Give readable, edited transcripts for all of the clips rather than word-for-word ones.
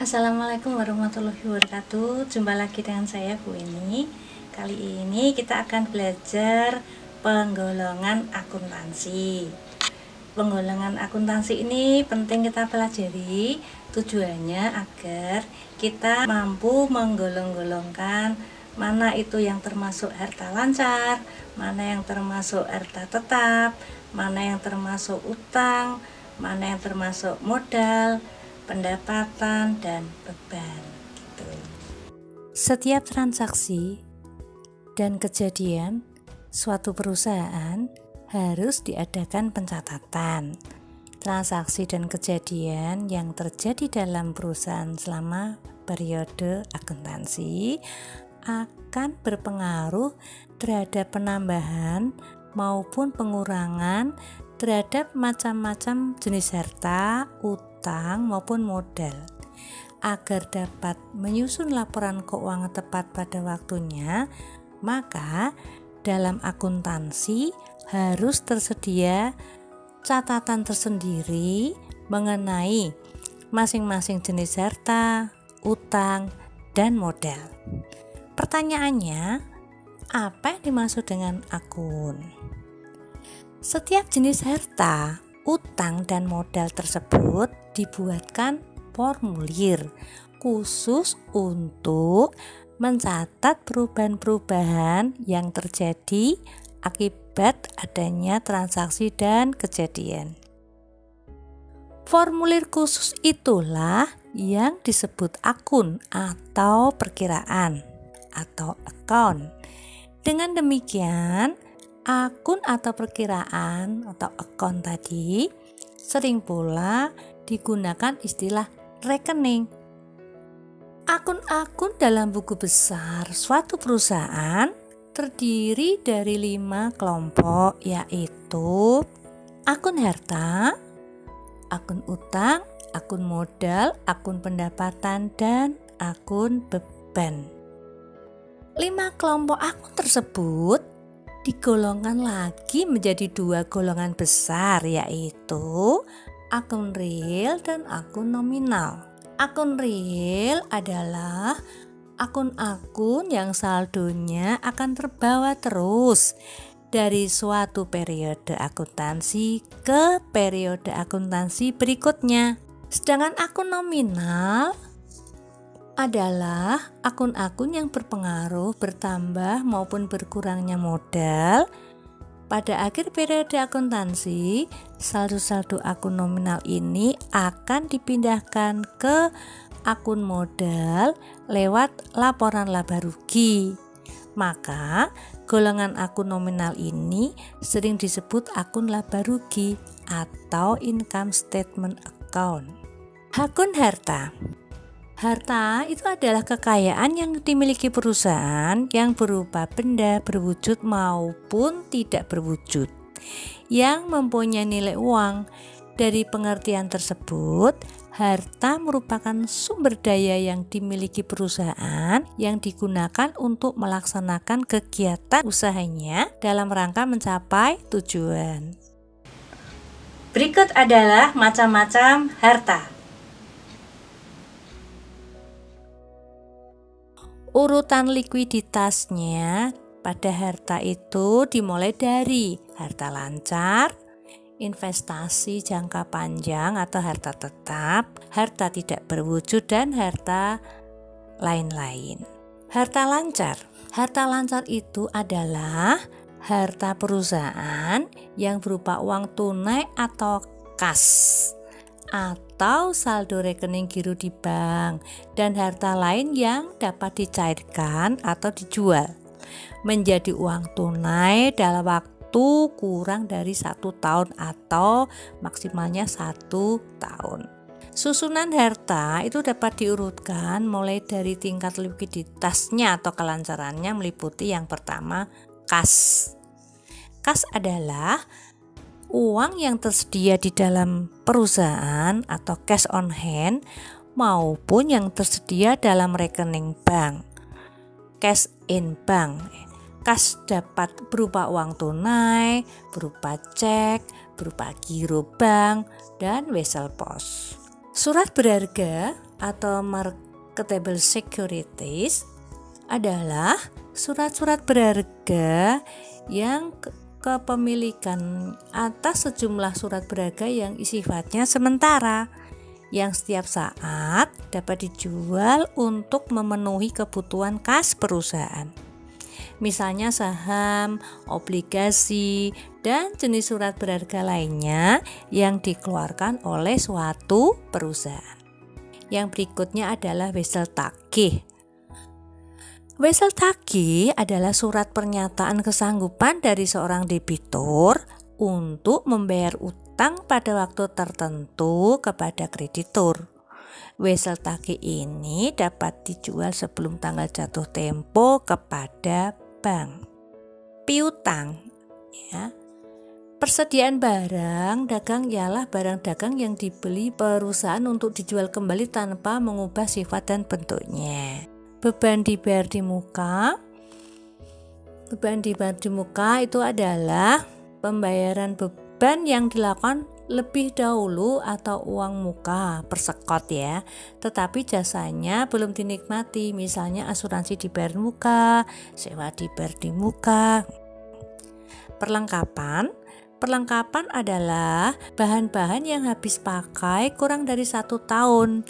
Assalamualaikum warahmatullahi wabarakatuh. Jumpa lagi dengan saya Bu Eni. Kali ini kita akan belajar penggolongan akuntansi. Penggolongan akuntansi ini penting kita pelajari. Tujuannya agar kita mampu menggolong-golongkan mana itu yang termasuk harta lancar, mana yang termasuk harta tetap, mana yang termasuk utang, mana yang termasuk modal, pendapatan, dan beban gitu. Setiap transaksi dan kejadian suatu perusahaan harus diadakan pencatatan. Transaksi dan kejadian yang terjadi dalam perusahaan selama periode akuntansi akan berpengaruh terhadap penambahan maupun pengurangan terhadap macam-macam jenis harta, utang maupun modal. Agar dapat menyusun laporan keuangan tepat pada waktunya, maka dalam akuntansi harus tersedia catatan tersendiri mengenai masing-masing jenis harta, utang, dan modal. Pertanyaannya, apa yang dimaksud dengan akun? Setiap jenis harta, utang, dan modal tersebut dibuatkan formulir khusus untuk mencatat perubahan-perubahan yang terjadi akibat adanya transaksi dan kejadian. Formulir khusus itulah yang disebut akun atau perkiraan atau account. Dengan demikian, akun atau perkiraan atau account tadi sering pula digunakan istilah rekening. Akun-akun dalam buku besar suatu perusahaan terdiri dari 5 kelompok, yaitu akun harta, akun utang, akun modal, akun pendapatan, dan akun beban. 5 kelompok akun tersebut digolongkan lagi menjadi 2 golongan besar, yaitu akun real dan akun nominal. Akun real adalah akun-akun yang saldonya akan terbawa terus dari suatu periode akuntansi ke periode akuntansi berikutnya. Sedangkan akun nominal adalah akun-akun yang berpengaruh bertambah maupun berkurangnya modal. Pada akhir periode akuntansi, saldo-saldo akun nominal ini akan dipindahkan ke akun modal lewat laporan laba rugi. Maka, golongan akun nominal ini sering disebut akun laba rugi atau income statement account. Akun harta. Harta itu adalah kekayaan yang dimiliki perusahaan yang berupa benda berwujud maupun tidak berwujud yang mempunyai nilai uang. Dari pengertian tersebut, harta merupakan sumber daya yang dimiliki perusahaan yang digunakan untuk melaksanakan kegiatan usahanya dalam rangka mencapai tujuan. Berikut adalah macam-macam harta. Urutan likuiditasnya pada harta itu dimulai dari harta lancar, investasi jangka panjang atau harta tetap, harta tidak berwujud, dan harta lain-lain. Harta lancar itu adalah harta perusahaan yang berupa uang tunai atau kas, atau saldo rekening giro di bank, dan harta lain yang dapat dicairkan atau dijual menjadi uang tunai dalam waktu kurang dari 1 tahun atau maksimalnya 1 tahun. Susunan harta itu dapat diurutkan mulai dari tingkat likuiditasnya atau kelancarannya, meliputi yang pertama, kas. Kas adalah uang yang tersedia di dalam perusahaan atau cash on hand maupun yang tersedia dalam rekening bank, cash in bank. Kas dapat berupa uang tunai, berupa cek, berupa giro bank, dan wesel pos. Surat berharga atau marketable securities adalah surat-surat berharga yang kepemilikan atas sejumlah surat berharga yang sifatnya sementara, yang setiap saat dapat dijual untuk memenuhi kebutuhan kas perusahaan. Misalnya saham, obligasi, dan jenis surat berharga lainnya yang dikeluarkan oleh suatu perusahaan. Yang berikutnya adalah wesel tagih. Wesel tagih adalah surat pernyataan kesanggupan dari seorang debitur untuk membayar utang pada waktu tertentu kepada kreditur. Wesel tagih ini dapat dijual sebelum tanggal jatuh tempo kepada bank. Piutang, ya. Persediaan barang dagang ialah barang dagang yang dibeli perusahaan untuk dijual kembali tanpa mengubah sifat dan bentuknya. Beban dibayar di muka. Beban dibayar di muka itu adalah pembayaran beban yang dilakukan lebih dahulu atau uang muka persekot ya, tetapi jasanya belum dinikmati, misalnya asuransi dibayar muka, sewa dibayar di muka. Perlengkapan adalah bahan-bahan yang habis pakai kurang dari 1 tahun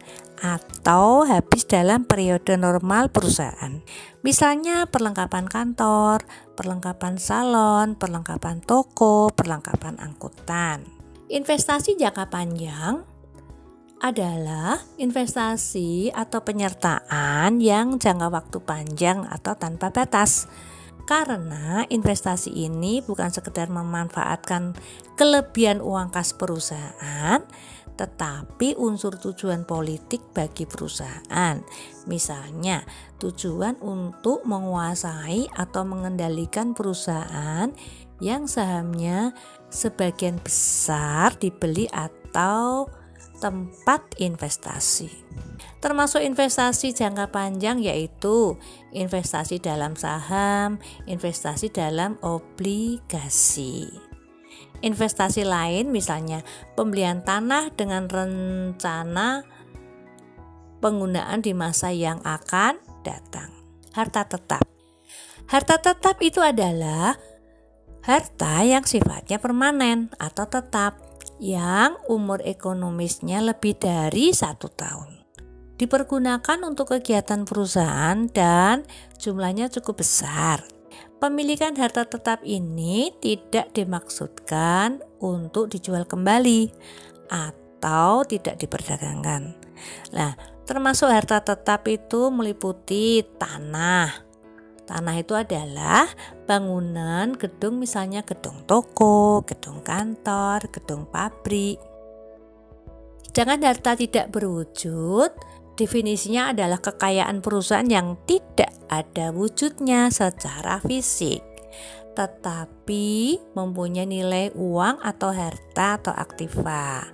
atau habis dalam periode normal perusahaan. Misalnya perlengkapan kantor, perlengkapan salon, perlengkapan toko, perlengkapan angkutan. Investasi jangka panjang adalah investasi atau penyertaan yang jangka waktu panjang atau tanpa batas. Karena investasi ini bukan sekedar memanfaatkan kelebihan uang kas perusahaan, tetapi unsur tujuan politik bagi perusahaan. Misalnya, tujuan untuk menguasai atau mengendalikan perusahaan yang sahamnya sebagian besar dibeli atau tempat investasi. Termasuk investasi jangka panjang yaitu investasi dalam saham, investasi dalam obligasi. Investasi lain misalnya pembelian tanah dengan rencana penggunaan di masa yang akan datang. Harta tetap. Harta tetap itu adalah harta yang sifatnya permanen atau tetap, yang umur ekonomisnya lebih dari 1 tahun. Dipergunakan untuk kegiatan perusahaan dan jumlahnya cukup besar. Pemilikan harta tetap ini tidak dimaksudkan untuk dijual kembali atau tidak diperdagangkan. Nah, termasuk harta tetap itu meliputi tanah. Tanah itu adalah bangunan, gedung, misalnya gedung toko, gedung kantor, gedung pabrik. Sedangkan harta tidak berwujud, definisinya adalah kekayaan perusahaan yang tidak ada wujudnya secara fisik, tetapi mempunyai nilai uang atau harta atau aktiva.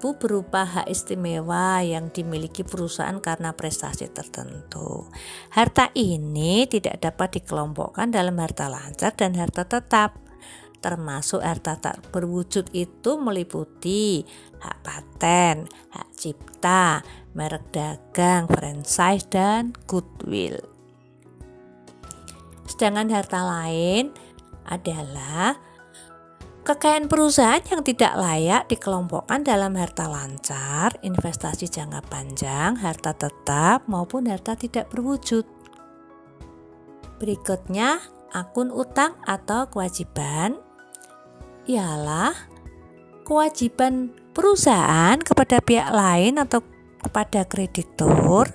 Berupa hak istimewa yang dimiliki perusahaan karena prestasi tertentu. Harta ini tidak dapat dikelompokkan dalam harta lancar dan harta tetap. Termasuk harta tak berwujud itu meliputi hak paten, hak cipta, merek dagang, franchise, dan goodwill. Sedangkan harta lain adalah kekayaan perusahaan yang tidak layak dikelompokkan dalam harta lancar, investasi jangka panjang, harta tetap, maupun harta tidak berwujud. Berikutnya, akun utang atau kewajiban ialah kewajiban perusahaan kepada pihak lain atau kepada kreditur,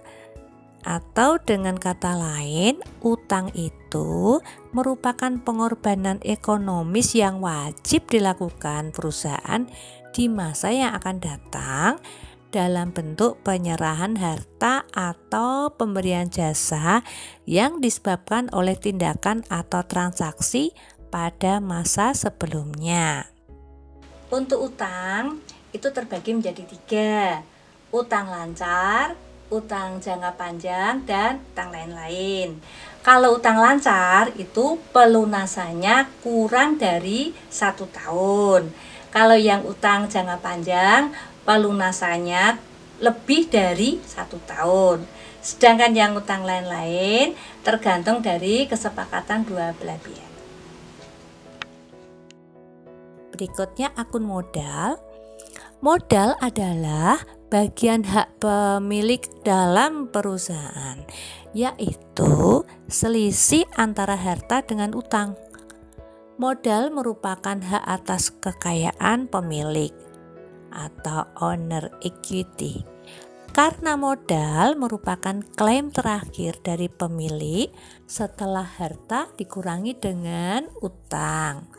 atau dengan kata lain, utang itu merupakan pengorbanan ekonomis yang wajib dilakukan perusahaan di masa yang akan datang dalam bentuk penyerahan harta atau pemberian jasa yang disebabkan oleh tindakan atau transaksi pada masa sebelumnya. Untuk utang itu terbagi menjadi 3, utang lancar, utang jangka panjang, dan utang lain-lain. Kalau utang lancar itu pelunasannya kurang dari 1 tahun. Kalau yang utang jangka panjang pelunasannya lebih dari 1 tahun. Sedangkan yang utang lain-lain tergantung dari kesepakatan dua belah pihak. Berikutnya akun modal. Modal adalah bagian hak pemilik dalam perusahaan, yaitu selisih antara harta dengan utang. Modal merupakan hak atas kekayaan pemilik atau owner equity. Karena modal merupakan klaim terakhir dari pemilik setelah harta dikurangi dengan utang.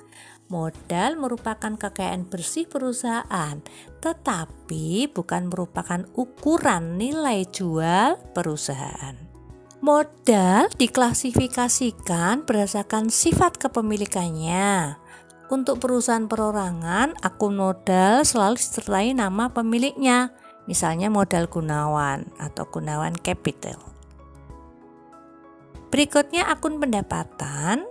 Modal merupakan kekayaan bersih perusahaan, tetapi bukan merupakan ukuran nilai jual perusahaan. Modal diklasifikasikan berdasarkan sifat kepemilikannya. Untuk perusahaan perorangan, akun modal selalu disertai nama pemiliknya, misalnya modal Gunawan atau Gunawan Capital. Berikutnya akun pendapatan.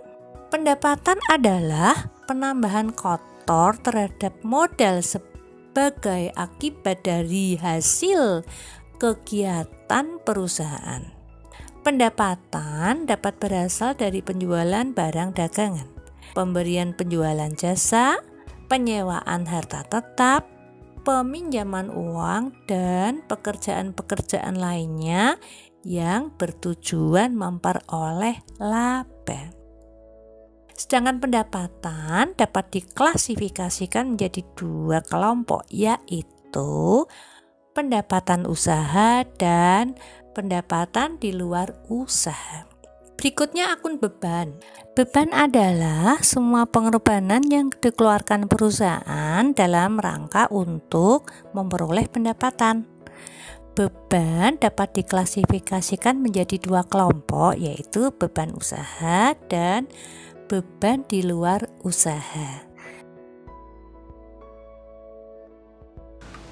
Pendapatan adalah penambahan kotor terhadap modal sebagai akibat dari hasil kegiatan perusahaan. Pendapatan dapat berasal dari penjualan barang dagangan, pemberian penjualan jasa, penyewaan harta tetap, peminjaman uang, dan pekerjaan-pekerjaan lainnya yang bertujuan memperoleh laba. Sedangkan pendapatan dapat diklasifikasikan menjadi 2 kelompok, yaitu pendapatan usaha dan pendapatan di luar usaha. Berikutnya akun beban. Beban adalah semua pengorbanan yang dikeluarkan perusahaan dalam rangka untuk memperoleh pendapatan. Beban dapat diklasifikasikan menjadi 2 kelompok, yaitu beban usaha dan beban di luar usaha.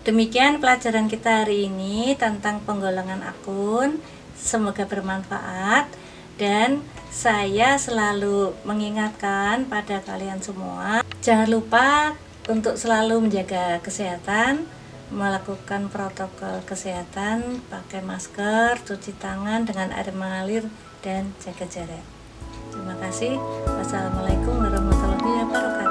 Demikian pelajaran kita hari ini tentang penggolongan akun. Semoga bermanfaat, dan saya selalu mengingatkan pada kalian semua, jangan lupa untuk selalu menjaga kesehatan, melakukan protokol kesehatan, pakai masker, cuci tangan dengan air mengalir, dan jaga jarak. Terima kasih. Wassalamualaikum warahmatullahi wabarakatuh.